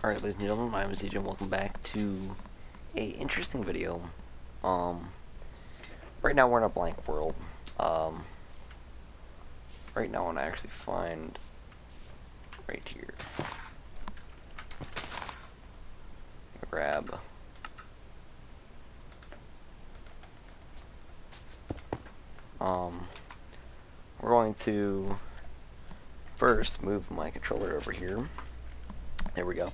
Alright, ladies and gentlemen, my name is DJ and welcome back to a interesting video. Right now we're in a blank world. Right now I want to actually find right here. Grab. We're going to first move my controller over here. There we go.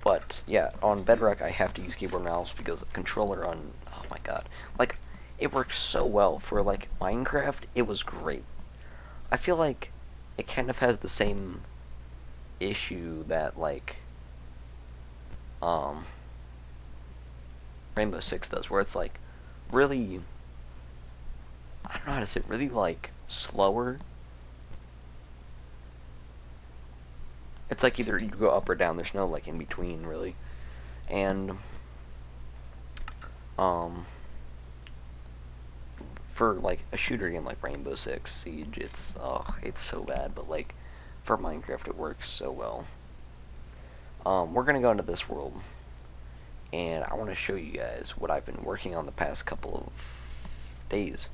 But yeah, on Bedrock I have to use keyboard and mouse because the controller on, oh my god, like, it works so well for like Minecraft. It was great. I feel like it kind of has the same issue that like Rainbow Six does, where it's like really, I don't know how to say it, really like slower. It's like either you go up or down. There's no like in between really. And for like a shooter game like Rainbow Six Siege, it's so bad, but like for Minecraft it works so well. We're gonna go into this world, and I want to show you guys what I've been working on the past couple of days.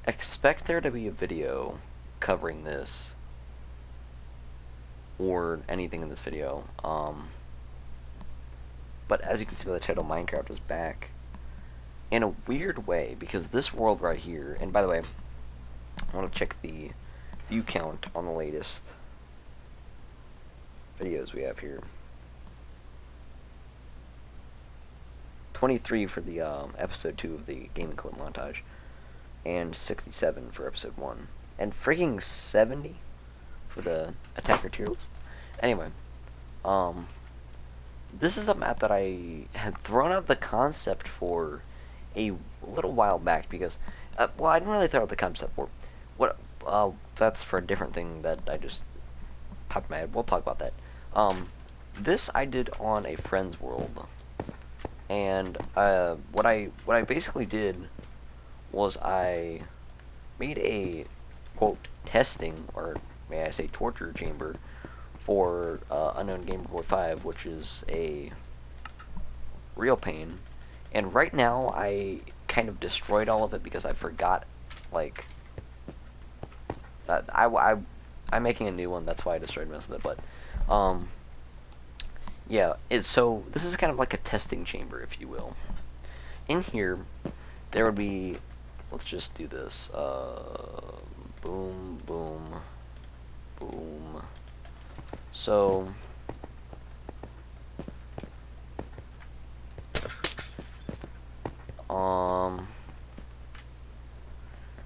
Expect there to be a video covering this or anything in this video. But as you can see by the title, Minecraft is back in a weird way, because this world right here, and by the way, I want to check the view count on the latest videos we have here. 23 for the episode 2 of the gaming clip montage, and 67 for episode 1, and freaking 70 for the attacker tier list. Anyway, this is a map that I had thrown out the concept for a little while back because, well, I didn't really throw out the concept for. That's for a different thing that I just popped in my head. We'll talk about that. This I did on a friend's world, and what I basically did was I made a quote testing, or may I say torture chamber, for Unknown Gamer Boy 5, which is a real pain. And right now I kind of destroyed all of it because I forgot, like, I'm making a new one, that's why I destroyed most of it. But yeah, so this is kind of like a testing chamber, if you will. In here there would be, let's just do this, boom, boom, boom. So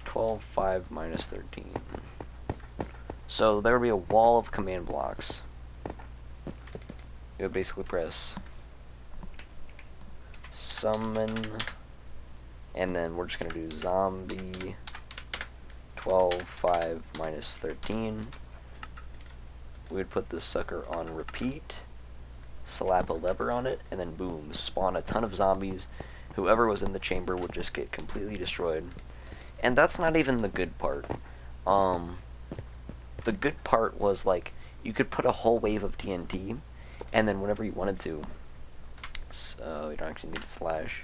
12, 5, minus 13. So there would be a wall of command blocks. You would basically press summon, and then we're just going to do zombie 12, 5, minus 13. We would put this sucker on repeat, slap a lever on it, and then boom, spawn a ton of zombies. Whoever was in the chamber would just get completely destroyed. And that's not even the good part. The good part was, like, you could put a whole wave of TNT, and then whenever you wanted to, so you don't actually need slash,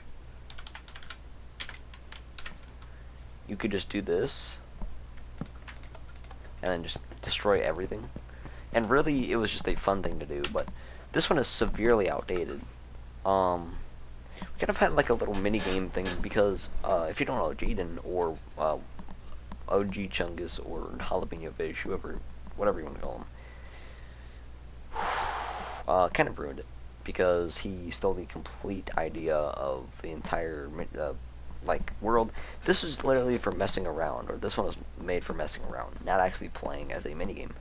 you could just do this, and then just destroy everything. And really, it was just a fun thing to do, but this one is severely outdated. We kind of had like a little mini game thing because if you don't know Jaden or OG Chungus or Jalapeno Fish, whatever you want to call him, kind of ruined it because he stole the complete idea of the entire like world. This was literally for messing around, or this one was made for messing around, not actually playing as a mini game.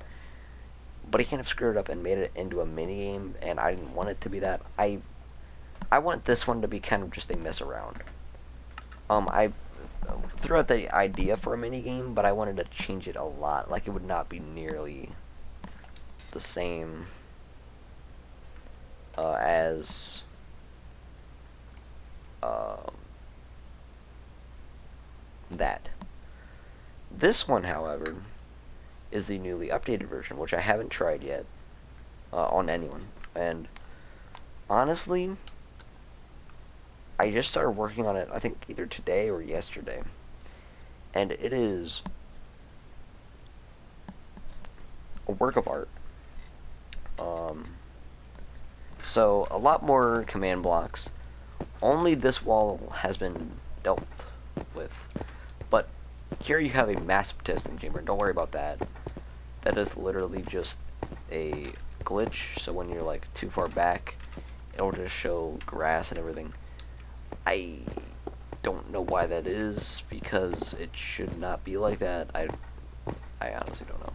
But he kind of screwed it up and made it into a mini game, and I didn't want it to be that. I want this one to be kind of just a mess around. I threw out the idea for a mini game, but I wanted to change it a lot. Like, it would not be nearly the same as that. This one, however, is the newly updated version, which I haven't tried yet on anyone. And honestly, I just started working on it, I think either today or yesterday. And it is a work of art. So, a lot more command blocks. Only this wall has been dealt with. But here you have a massive testing chamber. Don't worry about that. That is literally just a glitch, so when you're like too far back, it'll just show grass and everything. I don't know why that is, because it should not be like that. I honestly don't know.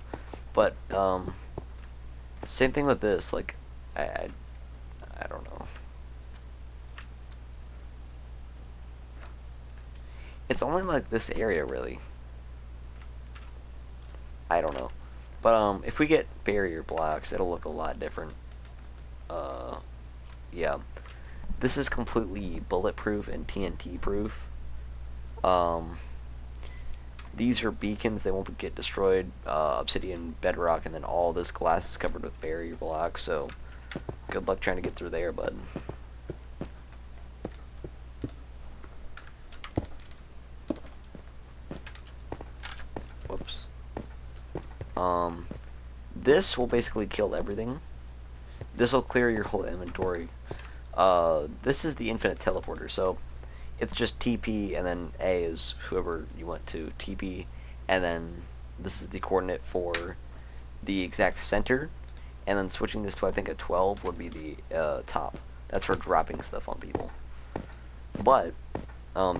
But same thing with this. Like I don't know. It's only like this area, really. I don't know. But if we get barrier blocks, it'll look a lot different. Yeah. This is completely bulletproof and TNT proof. These are beacons, they won't get destroyed. Obsidian, bedrock, and then all this glass is covered with barrier blocks, so good luck trying to get through there, bud. Whoops. This will basically kill everything. This will clear your whole inventory. This is the infinite teleporter, so it's just TP and then A is whoever you want to TP, and then this is the coordinate for the exact center, and then switching this to I think a 12 would be the top. That's for dropping stuff on people. But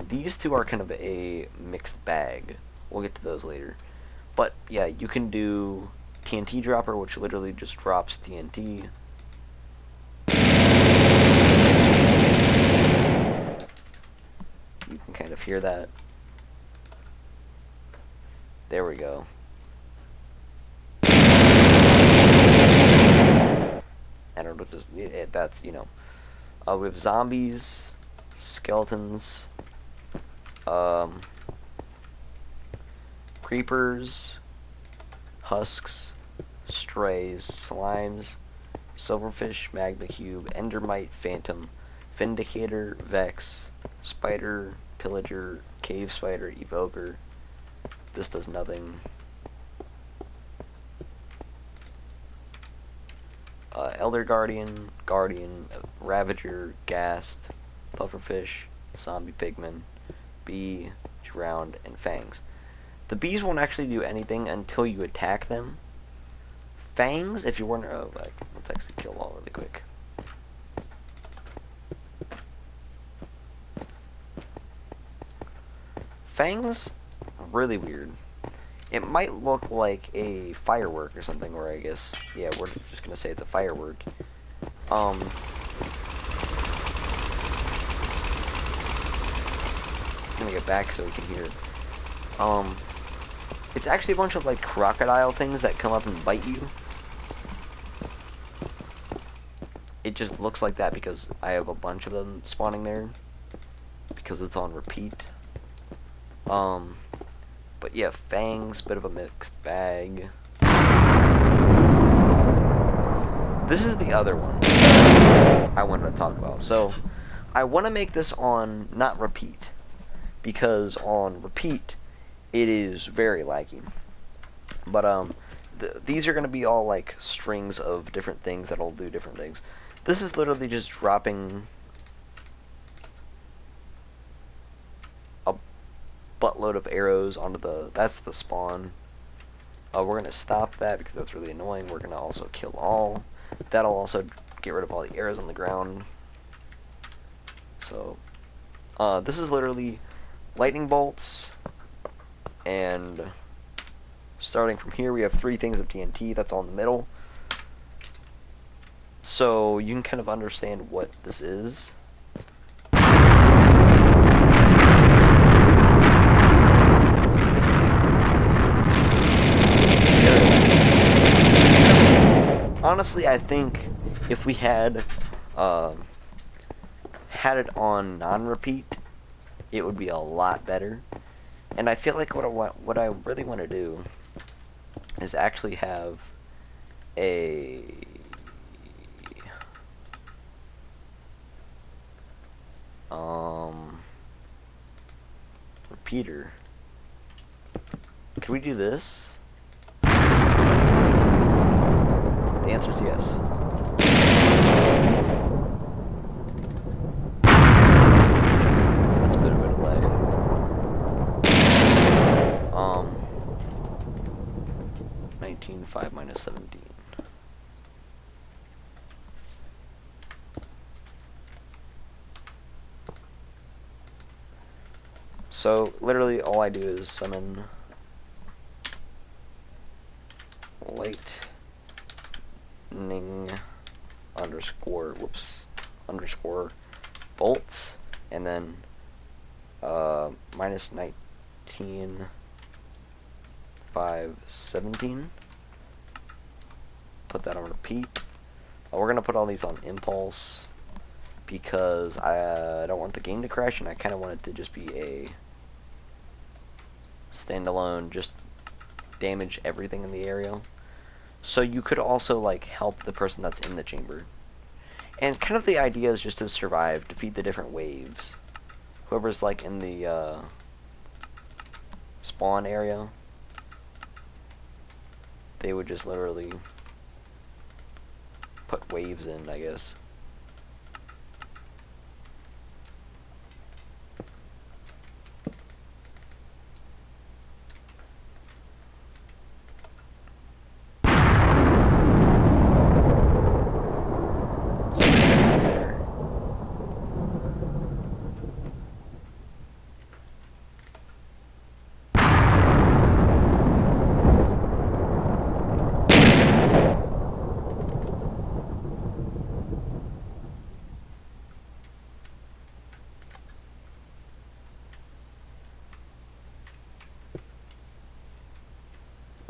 these two are kind of a mixed bag. We'll get to those later. But yeah, you can do TNT dropper, which literally just drops TNT. You can kind of hear that. There we go. I don't know, just that's, you know. We have zombies, skeletons, creepers, husks, strays, slimes, silverfish, magma cube, endermite, phantom, vindicator, vex, spider, pillager, cave spider, evoker. This does nothing. Elder Guardian, Guardian, Ravager, Ghast, Pufferfish, Zombie Pigman, Bee, Drowned, and Fangs. The bees won't actually do anything until you attack them. Fangs, if you weren't... Oh, let's actually kill all really quick. Fangs, really weird. It might look like a firework or something, or I guess, yeah, we're just gonna say it's a firework. Let me get back so we can hear it. It's actually a bunch of like crocodile things that come up and bite you. It just looks like that because I have a bunch of them spawning there, because it's on repeat. But yeah, Fangs, bit of a mixed bag. This is the other one I wanted to talk about. So, I want to make this on not repeat, because on repeat, it is very laggy. But, these are going to be all like strings of different things that'll do different things. This is literally just dropping a buttload of arrows onto that's the spawn. We're going to stop that because that's really annoying. We're going to also kill all. That'll also get rid of all the arrows on the ground. So, this is literally lightning bolts, and starting from here we have 3 things of TNT. That's all in the middle. So, you can kind of understand what this is. Honestly, I think if we had it on non-repeat, it would be a lot better, And I feel like what I really want to do is actually have a repeater. Can we do this? The answer is yes. That's a bit of a delay. 19.5 minus 17. So literally all I do is summon lightning underscore bolts, and then minus 19 5 17. Put that on repeat. We're gonna put all these on impulse because I don't want the game to crash, and I kind of want it to just be a standalone, just damage everything in the area. So you could also like help the person that's in the chamber. And kind of the idea is just to survive, defeat the different waves. Whoever's like in the spawn area, they would just literally put waves in, I guess.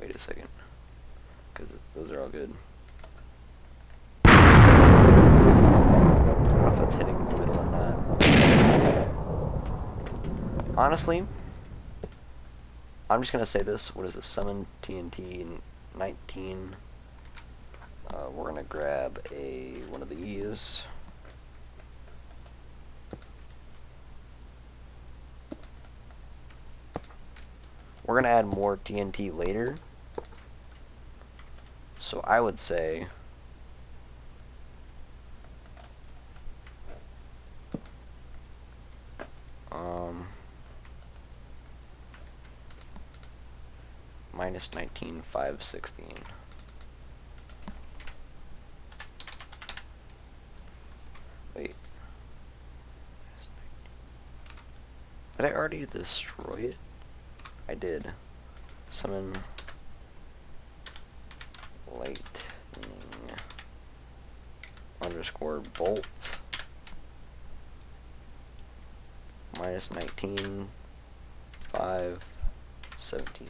Wait a second, because those are all good. I don't know if that's hitting the middle or not. Honestly, I'm just gonna say this. What is this? Summon TNT 19. We're gonna grab one of these. We're gonna add more TNT later. So I would say minus 19 5 16. Wait. Did I already destroy it? I did. Summon lightning underscore bolt minus 19 5 17.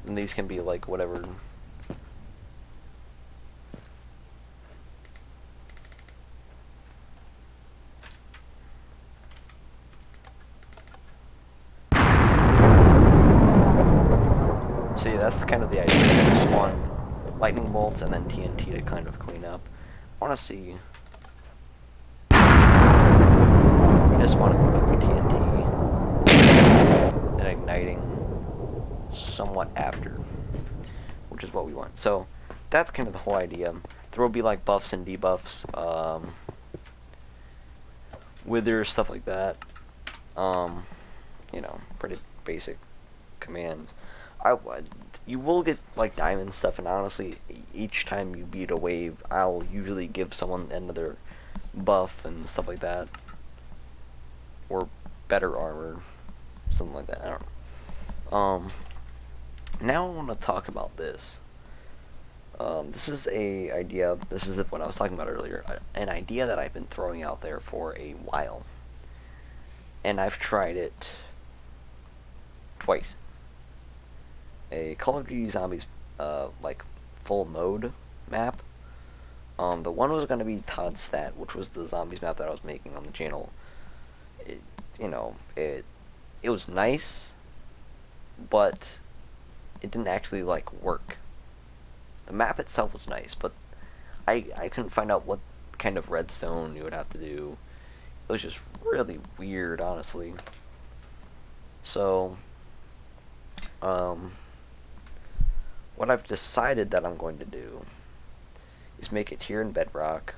And these can be like whatever. So yeah, that's kind of the idea. Just spawn lightning bolts and then TNT to kind of clean up. I want to see. I just want to go through TNT and igniting somewhat after, which is what we want. So that's kind of the whole idea. There will be like buffs and debuffs, wither, stuff like that. You know, pretty basic commands. You will get like diamond stuff, and honestly, each time you beat a wave, I'll usually give someone another buff and stuff like that, or better armor, something like that. I don't know. Now I want to talk about this. This is a idea. This is what I was talking about earlier. An idea that I've been throwing out there for a while, and I've tried it twice. A Call of Duty Zombies, like, full mode map. The one was going to be Todd's Stat, which was the zombies map that I was making on the channel. It, it was nice, but it didn't actually, like, work. The map itself was nice, but I couldn't find out what kind of redstone you would have to do. It was just really weird, honestly. So, what I've decided that I'm going to do is make it here in Bedrock.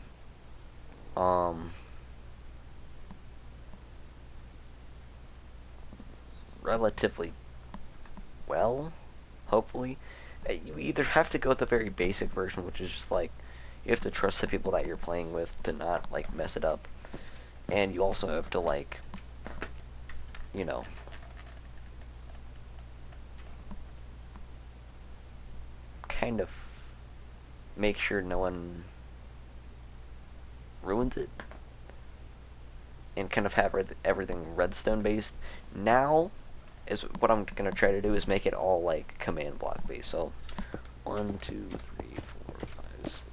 Relatively well, hopefully. You either have to go with the very basic version, which is just like, you have to trust the people that you're playing with to not, like, mess it up. And you also have to, like, you know, kind of make sure no one ruins it. And kind of have everything redstone based. Now, is what I'm going to try to do is make it all, like, command block based. So, 1, 2, 3, 4, 5, 6.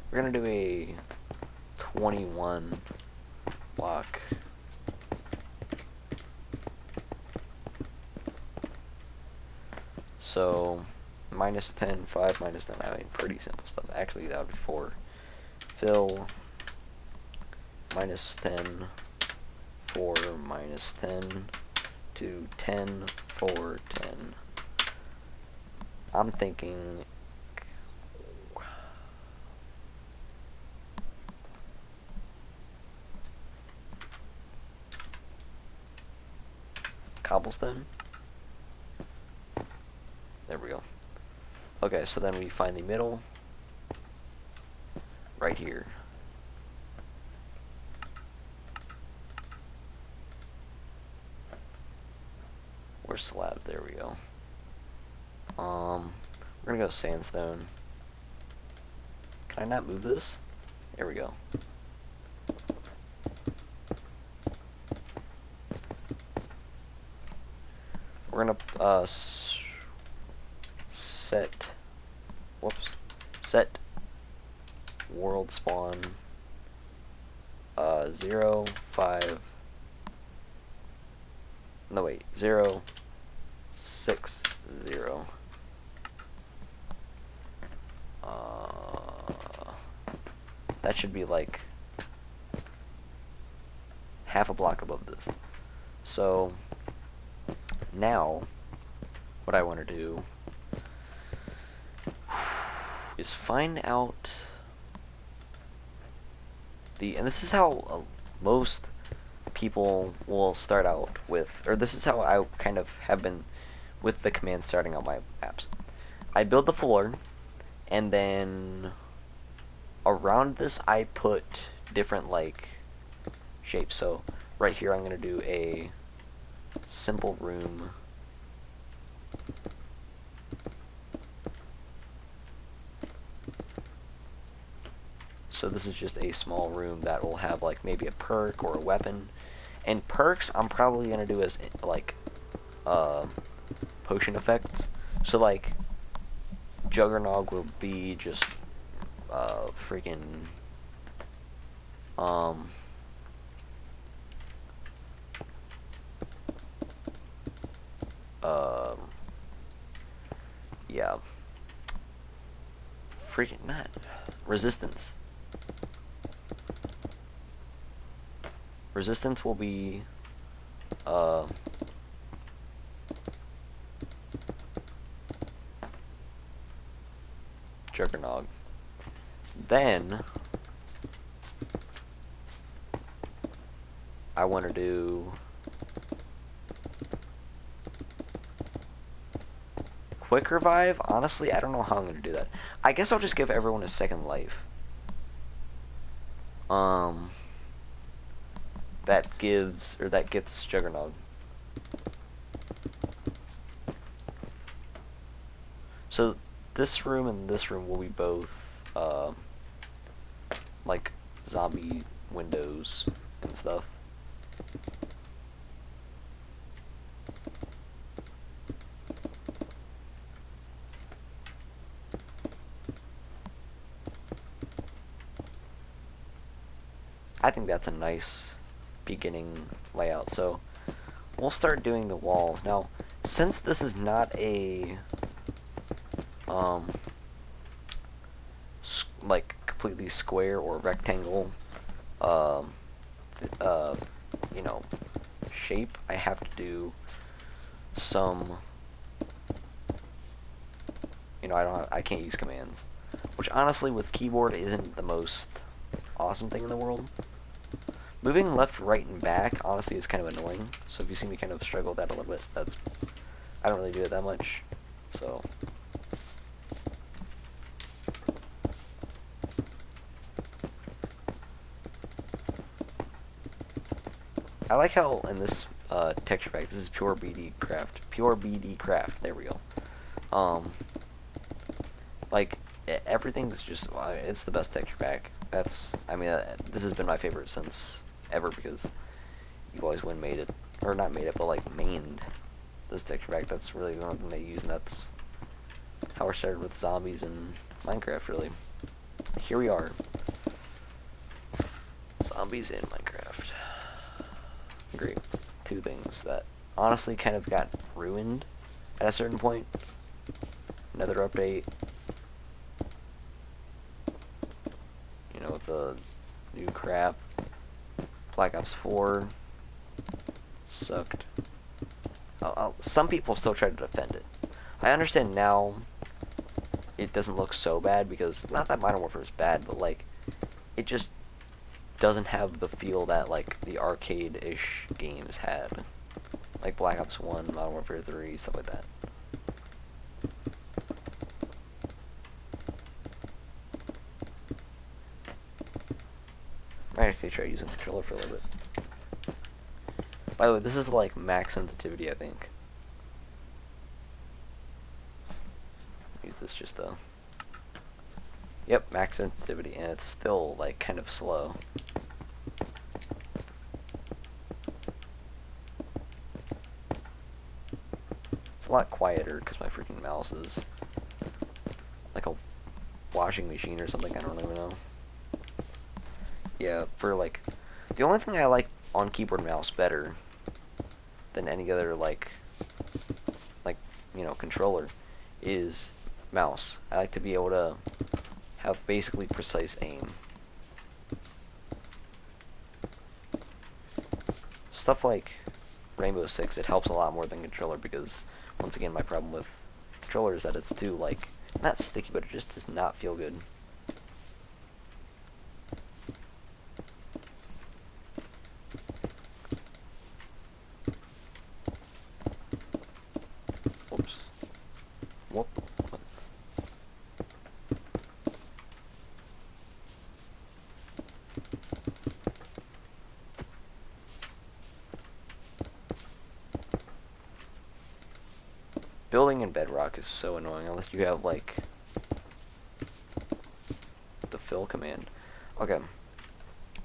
We're going to do a 21 block. So, -10, 5, -10, I mean, pretty simple stuff. Actually, that would be 4. Fill, -10, 4, -10, to 10, 4, 10. I'm thinking cobblestone. There we go. Okay, so then we find the middle right here. Where's slab? There we go. We're gonna go sandstone. Can I not move this? There we go. We're gonna set world spawn 0, 5. No wait, 0, 6, 0. That should be like half a block above this. So now what I want to do is find out and this is how most people will start out with, or this is how I kind of have been with the commands starting out my apps. I build the floor, and then around this I put different, like, shapes. So right here I'm going to do a simple room. So this is just a small room that will have, like, maybe a perk or a weapon. And perks I'm probably going to do as, like, potion effects. So, like, Juggernog will be just freaking yeah, freaking not resistance. Resistance will be Juggernog. Then I want to do quick revive. Honestly, I don't know how I'm going to do that. I guess I'll just give everyone a second life. That gets Juggernog. So this room and this room will be both like zombie windows and stuff. I think that's a nice beginning layout. So we'll start doing the walls. Now, since this is not a like completely square or rectangle um, you know, shape, I have to do some, you know, I can't use commands, which honestly with keyboard isn't the most awesome thing in the world. Moving left, right, and back honestly is kind of annoying, so if you see me kind of struggle with that a little bit, that's, I don't really do it that much, so. I like how in this texture pack, this is pure BD craft, there we go. Like, everything's just, it's the best texture pack. That's, I mean, this has been my favorite since ever, because you've always made it, or not made it, but like mained this texture pack. That's really the only thing they use, and that's how I started with zombies in Minecraft, really. Here we are. Zombies in Minecraft. Great. Two things that honestly kind of got ruined at a certain point. Another update. You know, with the new crap. Black Ops 4 sucked. Some people still try to defend it. I understand now it doesn't look so bad, because not that Modern Warfare is bad, but like it just doesn't have the feel that like the arcade-ish games had, like Black Ops 1, Modern Warfare 3, stuff like that. Might actually try using the controller for a little bit. By the way, this is like max sensitivity, I think. Use this just to... Yep, max sensitivity, and it's still like kind of slow. It's a lot quieter because my freaking mouse is like a washing machine or something, I don't even know. Yeah, for like, the only thing I like on keyboard and mouse better than any other like, you know, controller is mouse. I like to be able to have basically precise aim. Stuff like Rainbow Six, it helps a lot more than controller, because once again my problem with controller is that it's too like, not sticky, but it just does not feel good. Whoops. Whoop. Building in Bedrock is so annoying unless you have like the fill command. Okay,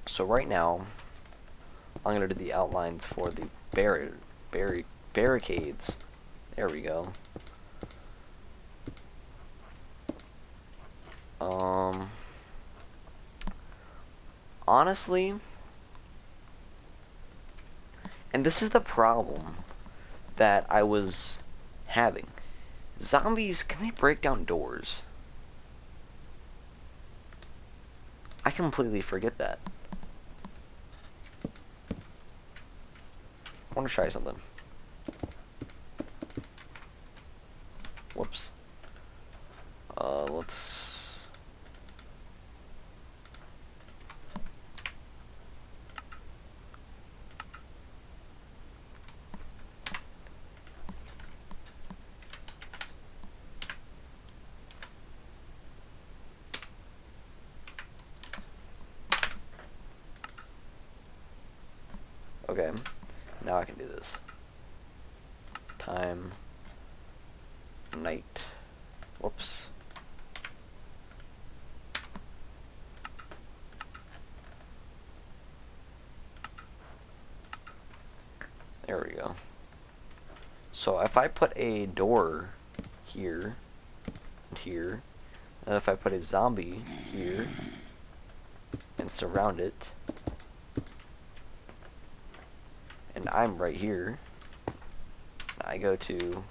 so right now I'm gonna do the outlines for the barricades. There we go. Honestly, and this is the problem that I was having. Zombies, can they break down doors? I completely forget that. I want to try something. Whoops. Let's... Okay, now I can do this. Time, night, whoops. There we go. So if I put a door here and here, and if I put a zombie here and surround it, and I'm right here. I go to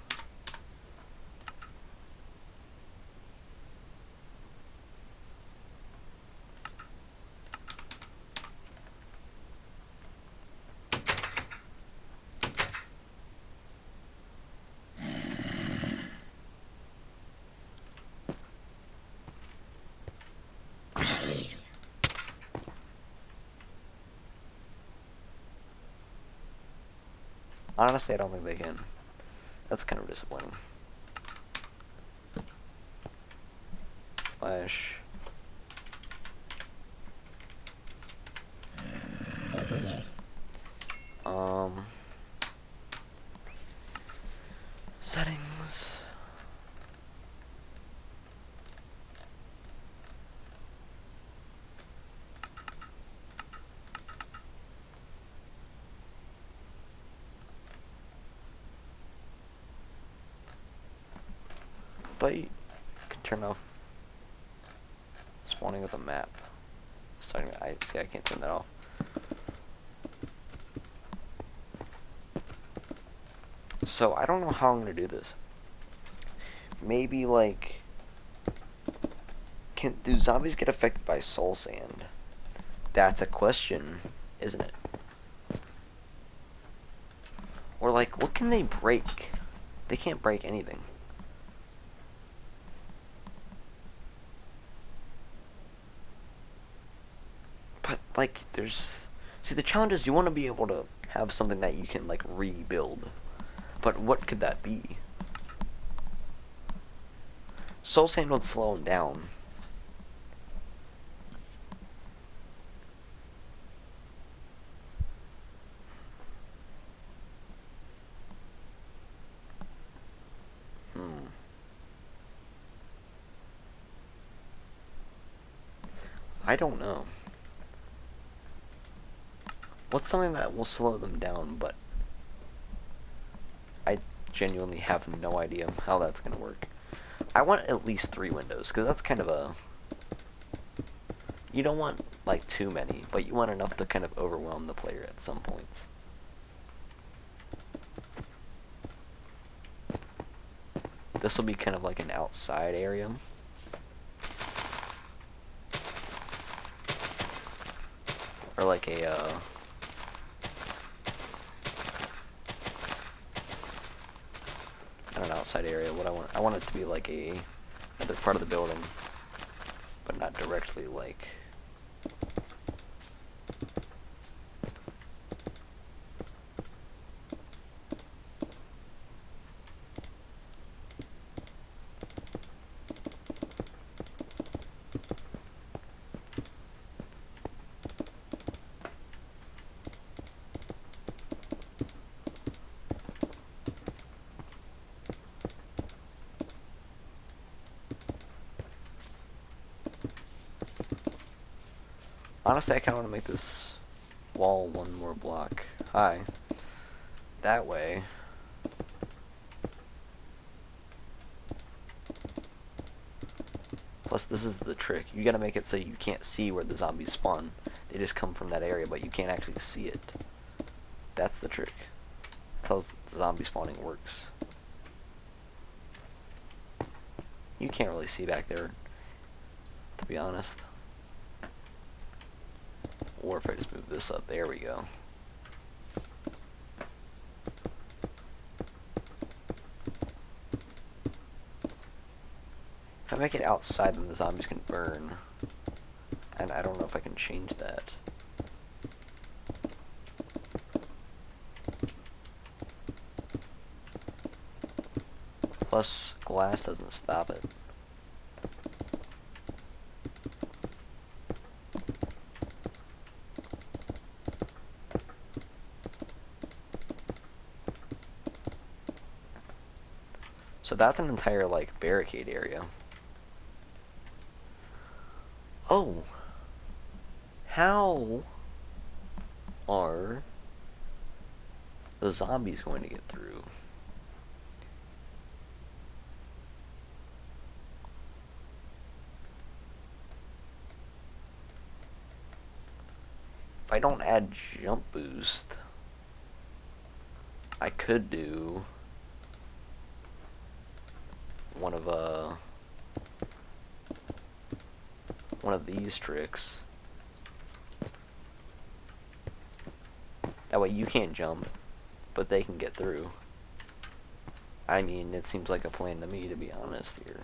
honestly, I don't think they can. That's kind of disappointing. Slash. Settings. I thought you could turn off spawning with a map. Starting, I see. I can't turn that off. So I don't know how I'm gonna do this. Maybe like, do zombies get affected by soul sand? That's a question, isn't it? Or like, what can they break? They can't break anything. But like, see, the challenge is you want to be able to have something that you can like rebuild. But what could that be? Soul sand would slow him down. I don't know. What's something that will slow them down, but I genuinely have no idea how that's going to work. I want at least 3 windows, because that's kind of a... You don't want, like, too many, but you want enough to kind of overwhelm the player at some points. This will be kind of like an outside area. Or like a, not an outside area. What I want it to be like another part of the building, but not directly like. Honestly, I kind of want to make this wall 1 more block high. That way. Plus, this is the trick. You gotta make it so you can't see where the zombies spawn. They just come from that area, but you can't actually see it. That's the trick. That's how zombie spawning works. You can't really see back there, to be honest. Or if I just move this up, there we go. If I make it outside, then the zombies can burn. And I don't know if I can change that. Plus, glass doesn't stop it. So that's an entire, like, barricade area. Oh! How are the zombies going to get through? If I don't add jump boost, I could do one of these tricks. That way you can't jump, but they can get through. I mean, it seems like a plan to me, to be honest here.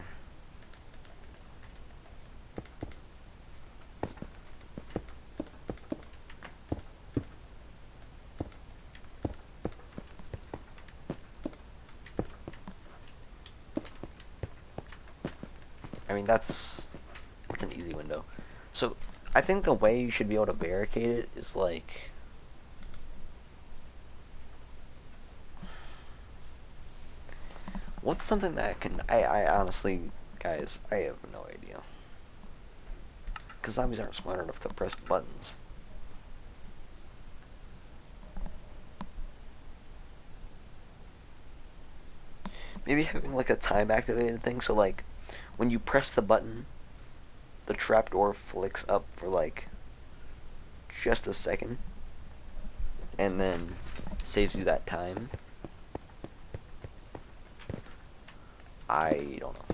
I mean, that's an easy window. So, I think the way you should be able to barricade it is like... What's something that can... I honestly, guys, I have no idea. Because zombies aren't smart enough to press buttons. Maybe having like a time activated thing, so like when you press the button, the trapdoor flicks up for like just a second and then saves you that time. I don't know.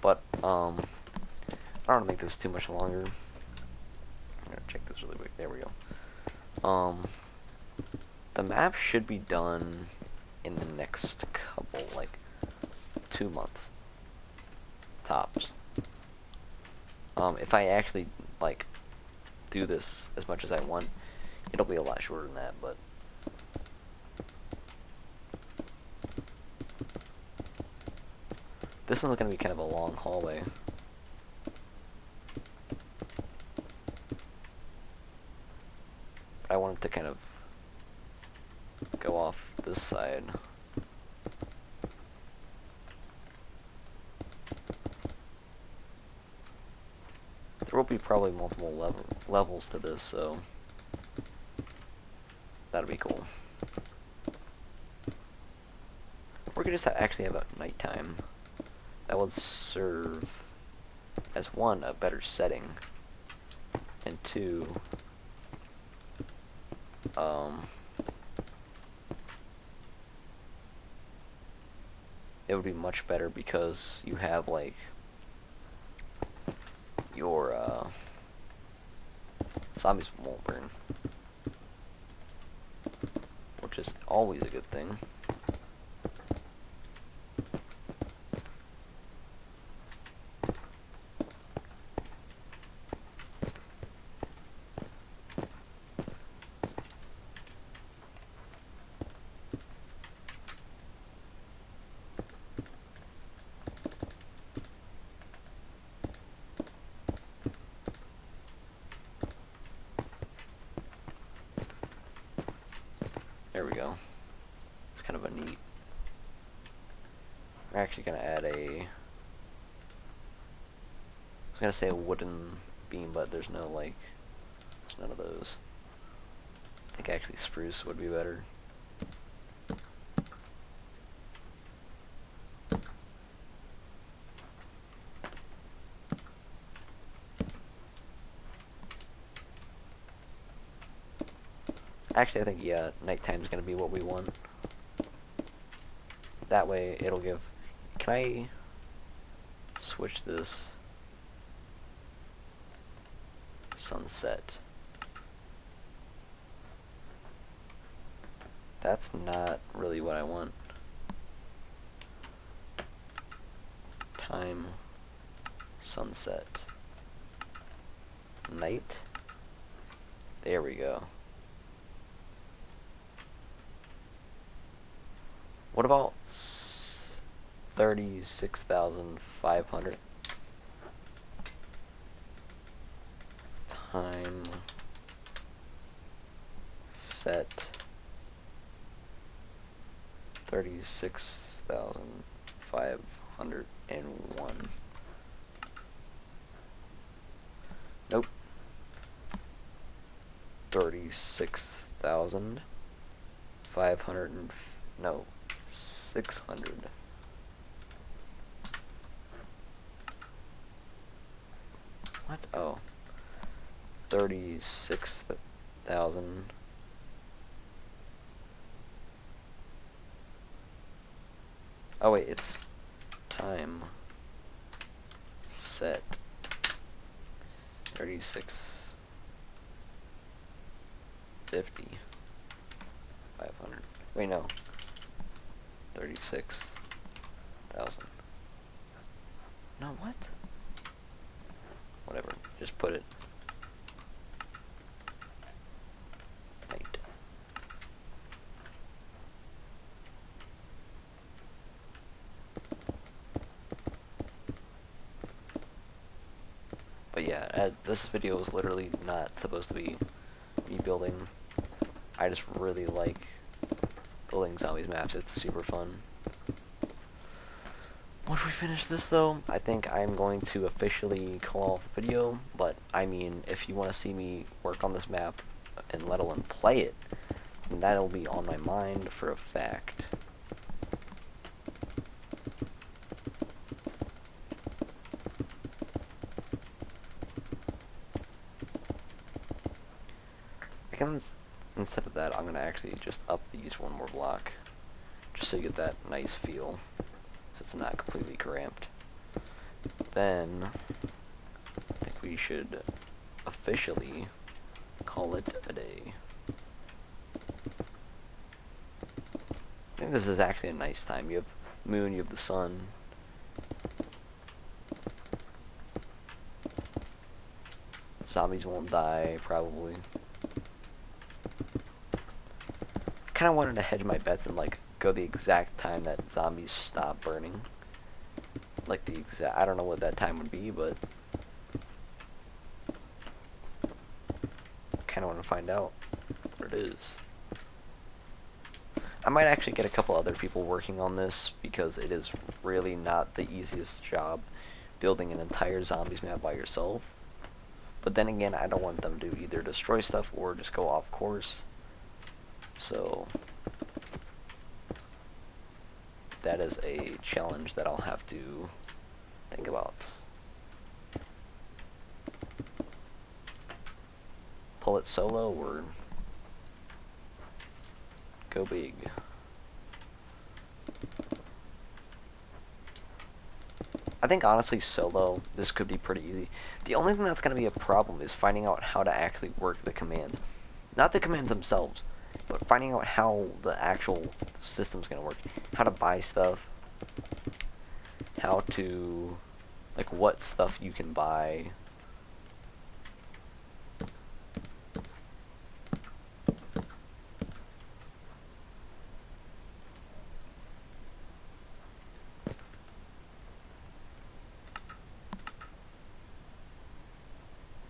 But I don't want to make this too much longer. I'm gonna check this really quick. There we go. The map should be done in the next couple, like 2 months tops. If I actually like do this as much as I want, it'll be a lot shorter than that, but this one's gonna be kind of a long hallway. But I want it to kind of go off this side. There will be probably multiple levels to this, so that'll be cool. We're gonna just actually have a nighttime. That would serve as one, a better setting, and two, it would be much better because you have like your zombies won't burn, which is always a good thing. There we go. It's kind of a neat. We're actually gonna add a. I was gonna say a wooden beam, but there's no like. There's none of those. I think actually spruce would be better. Actually, I think, yeah, nighttime's gonna be what we want. That way, it'll give... Can I switch this? Sunset. That's not really what I want. Time. Sunset. Night. There we go. What about 36,500? Time set 36,501. Nope. 36,500 and no. 600. What? Oh. 36,000. Oh wait, it's time set 3650 500. Wait, no. 36,000. No, what? Whatever. Just put it. Right. But yeah, this video is literally not supposed to be me building. I just really like building zombies maps. It's super fun. Once we finish this though, I think I'm going to officially call off the video, but I mean, if you want to see me work on this map and let alone play it, then that'll be on my mind for a fact. I can, instead of that, I'm going to actually just up these one more block, just so you get that nice feel, so it's not completely cramped. Then, I think we should officially call it a day. I think this is actually a nice time. You have the moon, you have the sun. Zombies won't die, probably. I kind of wanted to hedge my bets and like go the exact time that zombies stop burning. Like the exact, I don't know what that time would be, but kind of want to find out what it is. I might actually get a couple other people working on this because it is really not the easiest job building an entire zombies map by yourself. But then again, I don't want them to either destroy stuff or just go off course. So that is a challenge that I'll have to think about. Pull it solo or go big. I think honestly solo, this could be pretty easy. The only thing that's going to be a problem is finding out how to actually work the commands. Not the commands themselves, but finding out how the actual system's going to work. How to buy stuff. How to, like, what stuff you can buy.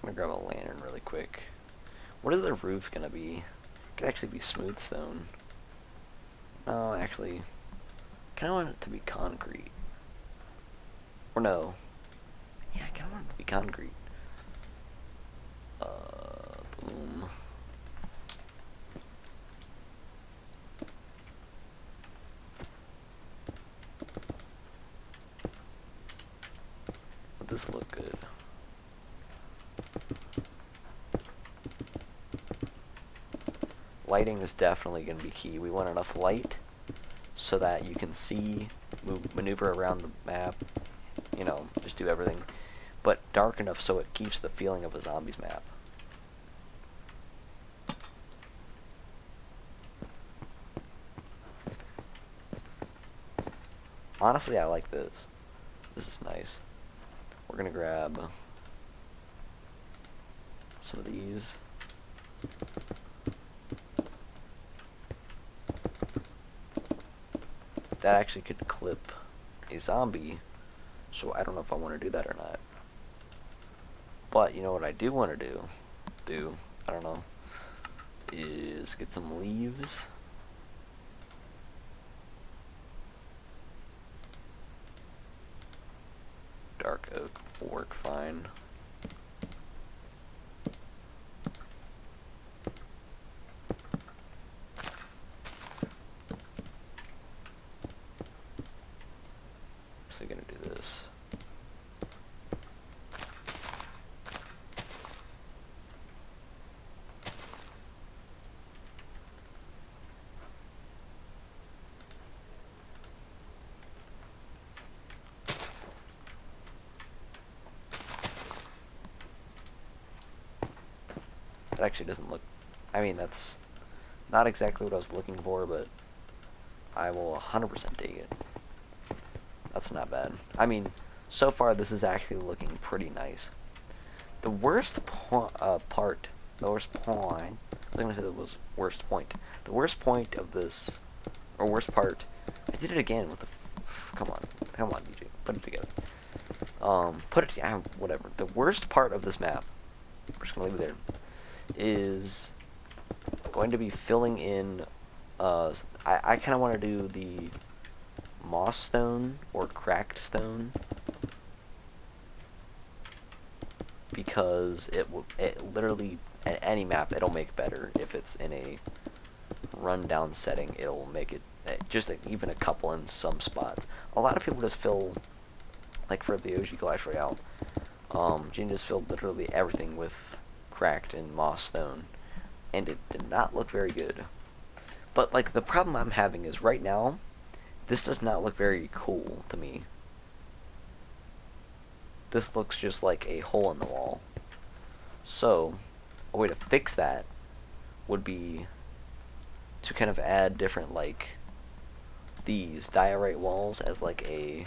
I'm gonna grab a lantern really quick. What is the roof gonna be? It could actually be smooth stone. No, actually, kinda want it to be concrete. Or no. Yeah, I kinda want it to be concrete. Boom. Would this look good? Lighting is definitely going to be key. We want enough light so that you can see, maneuver around the map, you know, just do everything. But dark enough so it keeps the feeling of a zombies map. Honestly, I like this. This is nice. We're going to grab some of these. That actually could clip a zombie, so I don't know if I want to do that or not. But you know what I do want to do, I don't know, is get some leaves. Dark oak will work fine. So gonna do this. actually doesn't look... I mean, that's not exactly what I was looking for, but I will 100% take it. That's not bad. I mean, so far this is actually looking pretty nice. The worst part, the worst point, I was going to say the worst point. The worst point of this, or worst part, I did it again with the... Come on, DJ, put it together. Whatever. The worst part of this map, we're just going to leave it there, is going to be filling in, I kind of want to do the moss stone or cracked stone, because it literally, at any map, it'll make better if it's in a rundown setting. It'll make it just even a couple in some spots. A lot of people just fill, like for the OG Clash Royale, Jin just filled literally everything with cracked and moss stone, and it did not look very good. But like the problem I'm having is right now, this does not look very cool to me. This looks just like a hole in the wall. So, a way to fix that would be to kind of add different, like, these diorite walls as like a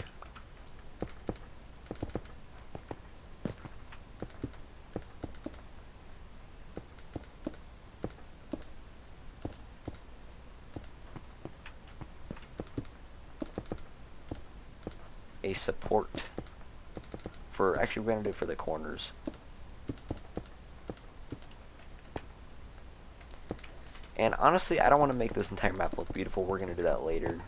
support for, actually we're going to do it for the corners. And honestly, I don't want to make this entire map look beautiful. We're going to do that later.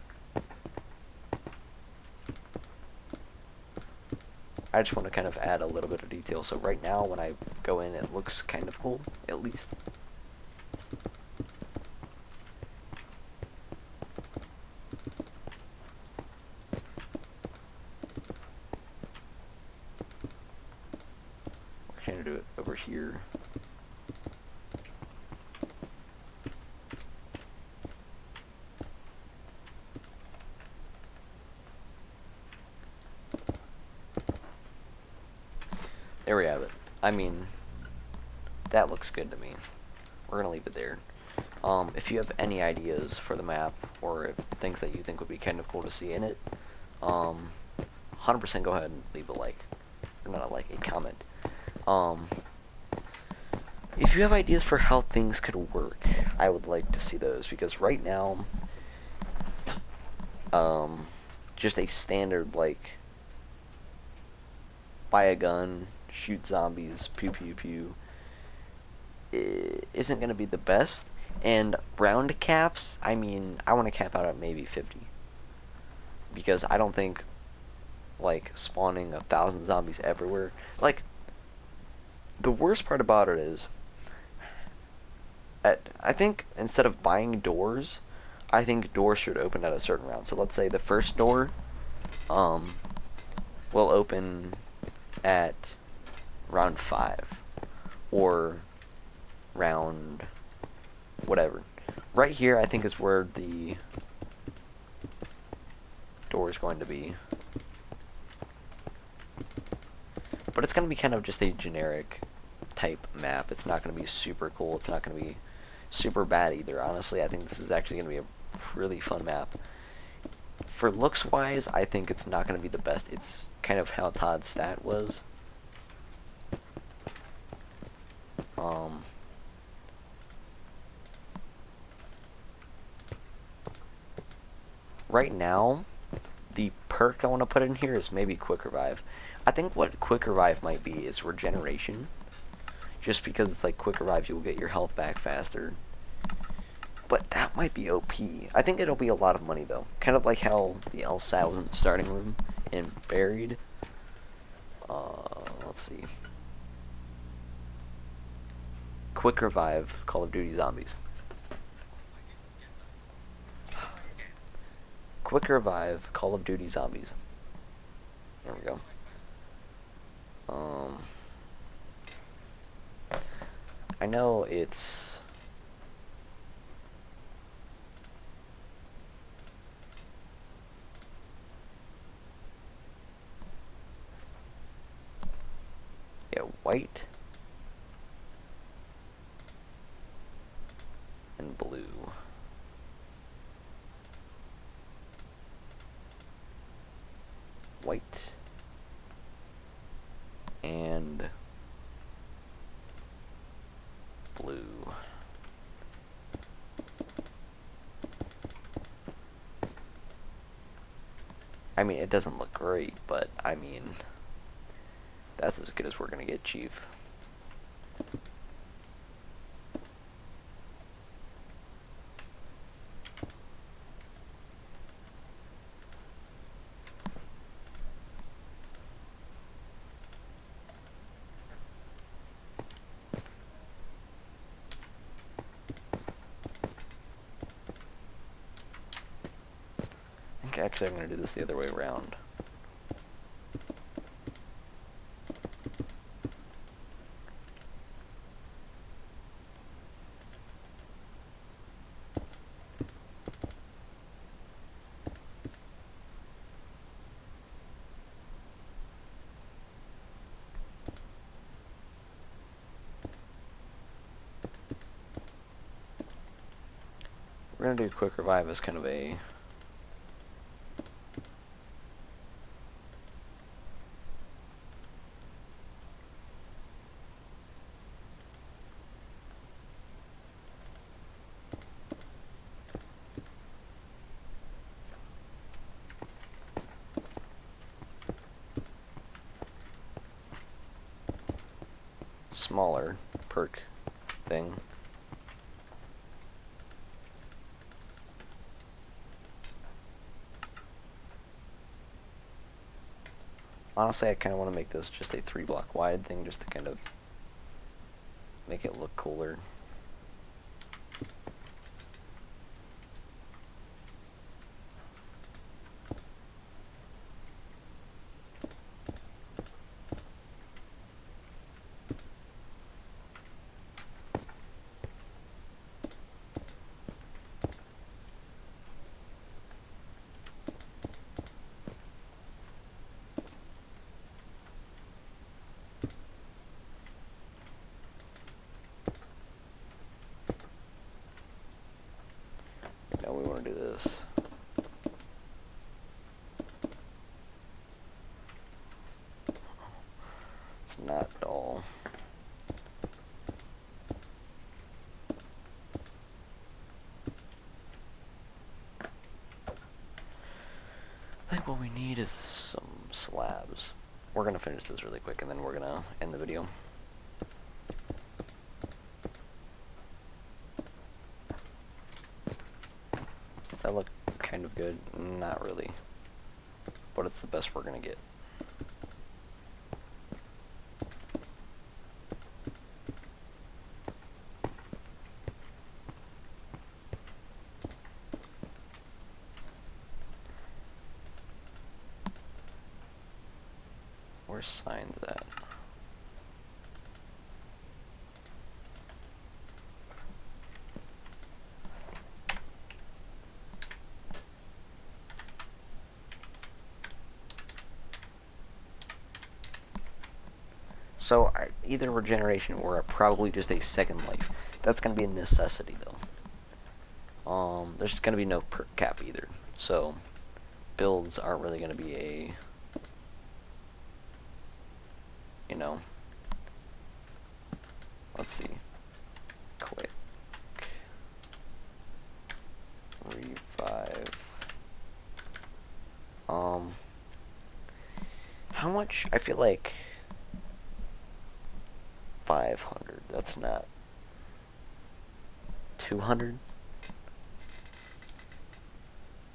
I just want to kind of add a little bit of detail. So right now, when I go in, it looks kind of cool, at least. We're going to do it over here. There we have it. I mean, that looks good to me. We're gonna leave it there. If you have any ideas for the map, or if things that you think would be kind of cool to see in it, 100% go ahead and leave a like. Or not a like, a comment. If you have ideas for how things could work, I would like to see those, because right now, just a standard, like, buy a gun, shoot zombies, pew pew pew, isn't going to be the best. And round caps, I mean, I want to cap out at maybe 50, because I don't think, like, spawning 1,000 zombies everywhere, like, the worst part about it is, I think instead of buying doors, I think doors should open at a certain round. So let's say the first door will open at round 5 or round whatever. Right here I think is where the door is going to be, but it's going to be kind of just a generic type map. It's not going to be super cool, it's not going to be super bad either. Honestly, I think this is actually going to be a really fun map. For looks wise, I think it's not going to be the best. It's kind of how Todd's stat was. Right now, the perk I want to put in here is maybe Quick Revive. I think what Quick Revive might be is regeneration. Just because it's like Quick Revive, you'll get your health back faster. But that might be OP. I think it'll be a lot of money though. Kind of like how the LSAT was in the starting room and buried. Let's see. Quick Revive, Call of Duty Zombies. Quick Revive, Call of Duty Zombies. There we go. I know it's... yeah, white. white and blue. I mean, it doesn't look great, but I mean, that's as good as we're gonna get, Chief. Actually, I'm going to do this the other way around. We're going to do quick revive as kind of a smaller perk thing. Honestly, I kind of want to make this just a 3-block wide thing just to kind of make it look cooler. Now we want to do this. It's not at all. I think what we need is some slabs. We're going to finish this really quick and then we're going to end the video. Does that look kind of good? Not really. But it's the best we're going to get. Where's signs at? So either regeneration or probably just a second life. That's going to be a necessity though. There's going to be no perk cap either. So builds aren't really going to be a, you know, let's see, quick revive. How much? I feel like 500. That's not 200.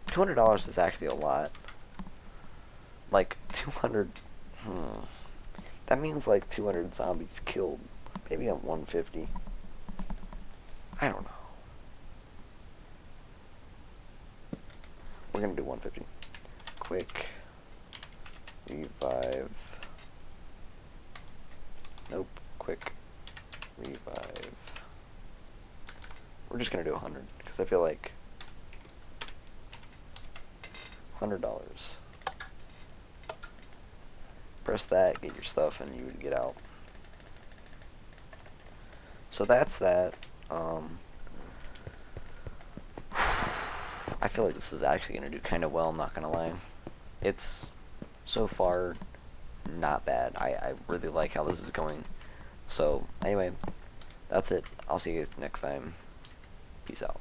$200 is actually a lot. Like 200. That means like 200 zombies killed. Maybe at 150. I don't know. We're gonna do 150. Quick revive. Nope. Quick revive. We're just gonna do 100 because I feel like $100. Press that, get your stuff, and you would get out. So that's that. I feel like this is actually gonna do kind of well. I'm not gonna lie. It's so far, not bad. I really like how this is going. So, anyway, that's it. I'll see you guys next time. Peace out.